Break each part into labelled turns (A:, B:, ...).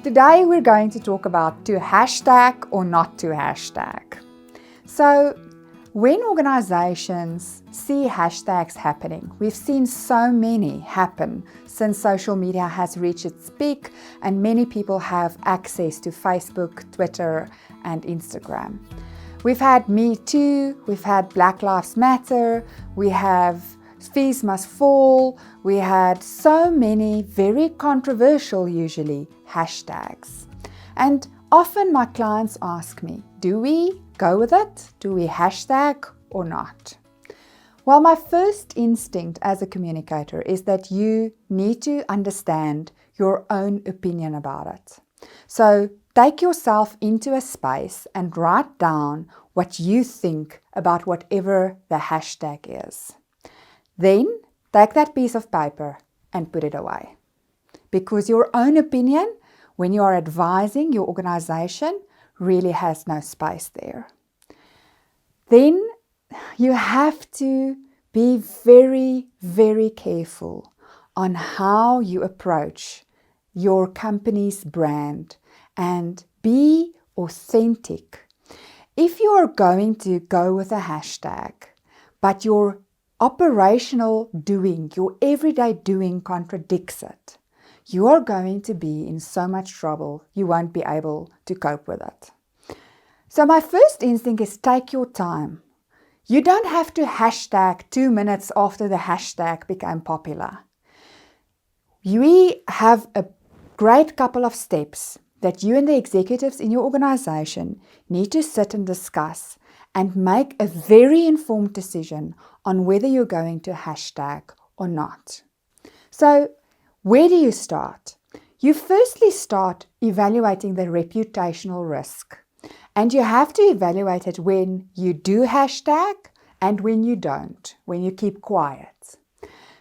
A: Today we're going to talk about to hashtag or not to hashtag. So when organizations see hashtags happening, we've seen so many happen since social media has reached its peak and many people have access to Facebook, Twitter and Instagram. We've had Me Too, we've had Black Lives Matter, we have Fees Must Fall, we had so many very controversial, usually, hashtags. And often my clients ask me, do we go with it? Do we hashtag or not? Well, my first instinct as a communicator is that you need to understand your own opinion about it. So take yourself into a space and write down what you think about whatever the hashtag is. Then take that piece of paper and put it away. Because your own opinion, when you are advising your organization, really has no space there. Then you have to be very, very careful on how you approach your company's brand and be authentic. If you are going to go with a hashtag, but your operational doing, your everyday doing contradicts it, you are going to be in so much trouble, you won't be able to cope with it. So my first instinct is take your time. You don't have to hashtag 2 minutes after the hashtag became popular. We have a great couple of steps that you and the executives in your organization need to sit and discuss and make a very informed decision on whether you're going to hashtag or not. So where do you start? You firstly start evaluating the reputational risk. And you have to evaluate it when you do hashtag and when you don't, when you keep quiet.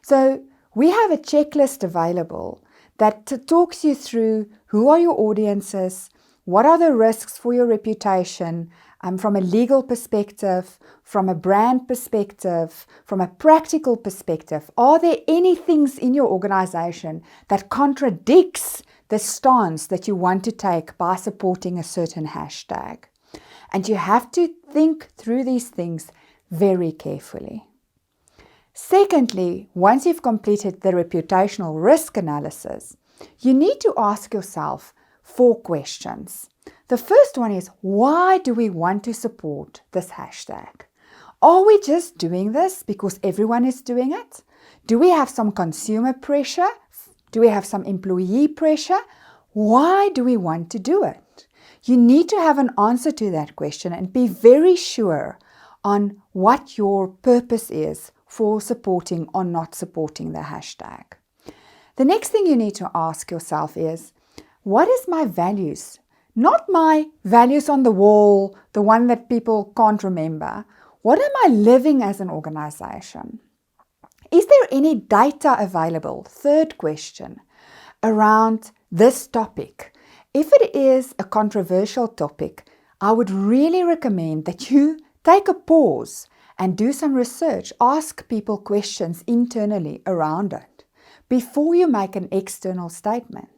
A: So we have a checklist available that talks you through who are your audiences, what are the risks for your reputation, from a legal perspective, from a brand perspective, from a practical perspective. Are there any things in your organization that contradicts the stance that you want to take by supporting a certain hashtag? And you have to think through these things very carefully. Secondly, once you've completed the reputational risk analysis, you need to ask yourself 4 questions. The first one is, why do we want to support this hashtag? Are we just doing this because everyone is doing it? Do we have some consumer pressure? Do we have some employee pressure? Why do we want to do it? You need to have an answer to that question and be very sure on what your purpose is for supporting or not supporting the hashtag. The next thing you need to ask yourself is, what is my values? Not my values on the wall, the one that people can't remember. What am I living as an organization? Is there any data available? Third question, around this topic. If it is a controversial topic, I would really recommend that you take a pause and do some research. Ask people questions internally around it before you make an external statement.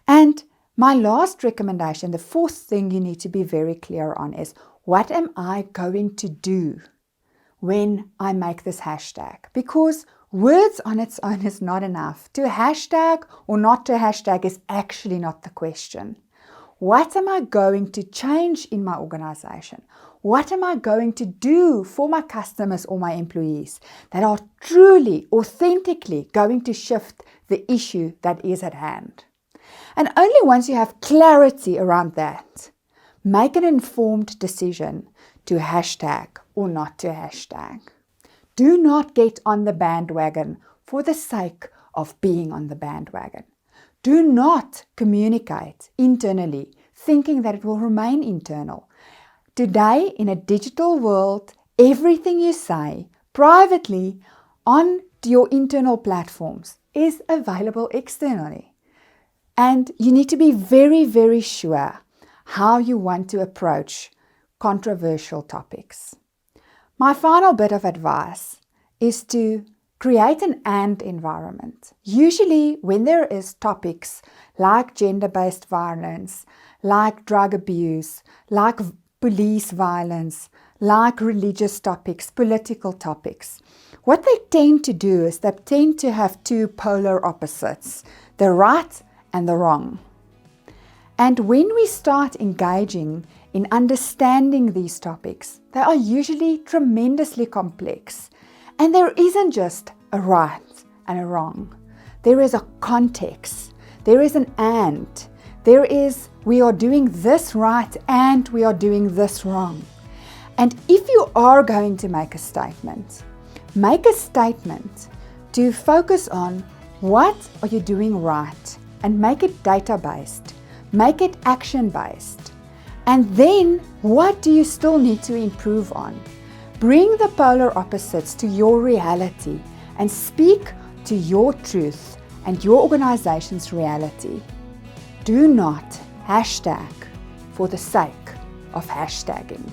A: And my last recommendation, the 4th thing you need to be very clear on is, what am I going to do when I make this hashtag? Because words on its own is not enough. To hashtag or not to hashtag is actually not the question. What am I going to change in my organization? What am I going to do for my customers or my employees that are truly, authentically going to shift the issue that is at hand? And only once you have clarity around that, make an informed decision to hashtag or not to hashtag. Do not get on the bandwagon for the sake of being on the bandwagon. Do not communicate internally thinking that it will remain internal. Today, in a digital world, everything you say privately on your internal platforms is available externally. And you need to be very, very sure how you want to approach controversial topics. My final bit of advice is to create an and environment. Usually when there is topics like gender-based violence, like drug abuse, like police violence, like religious topics, political topics, what they tend to do is they tend to have two polar opposites, the right and the wrong. And when we start engaging in understanding these topics, they are usually tremendously complex. And there isn't just a right and a wrong. There is a context. There is an and. There is, we are doing this right and we are doing this wrong. And if you are going to make a statement to focus on what are you doing right and make it data-based, make it action-based. And then what do you still need to improve on? Bring the polar opposites to your reality and speak to your truth and your organization's reality. Do not hashtag for the sake of hashtagging.